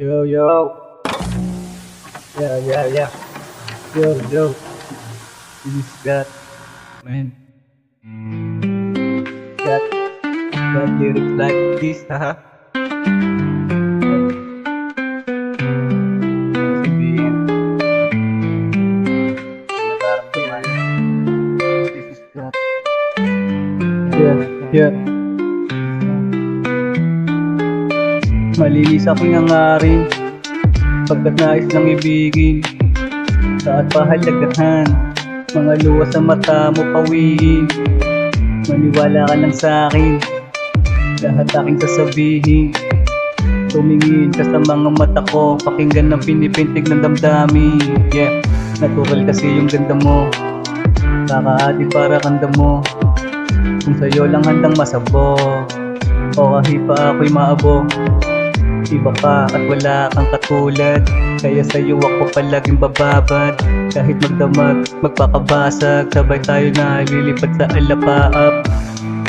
Yo, yo. Yeah, yeah, yeah. Yo, yo. This is God, man. Got lyrics like this, haha. Sabihin, nararamdaman. This is God. Yeah, yeah. Malinis aking hangarin pagkat nais lang ibigin sa at pahalagahan. Mga luha sa mata mo pawiin. Maniwala ka lang sa'kin, lahat aking sasabihin. Tumingin ka sa mga mata ko, pakinggan ang pinipintig ng damdamin. Yeah, natural kasi yung ganda mo, kakaati para kanda mo. Kung sa'yo lang handang masabo, o kahit pa ako'y maabo. Iba ka at wala kang katulad, kaya sa'yo ako palaging bababad. Kahit magdamag, magpakabasag, sabay tayo na lilipat sa alapaap.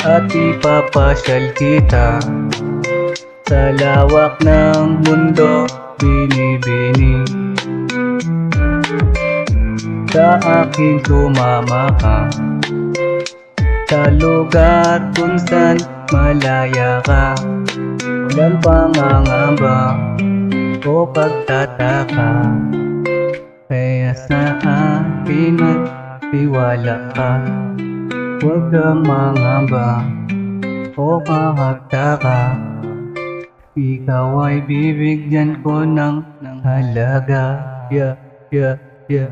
At ipapasyal kita sa lawak ng mundo, binibini. Sa akin sumama ka, sa lugar kung saan malaya ka. Walang pangangamba o pagtataka, kaya sa akin magtiwala ka. Huwag kang mangamba o mahagtaka, ikaw ay bibigyan ko ng halaga. Yeah, yeah, yeah.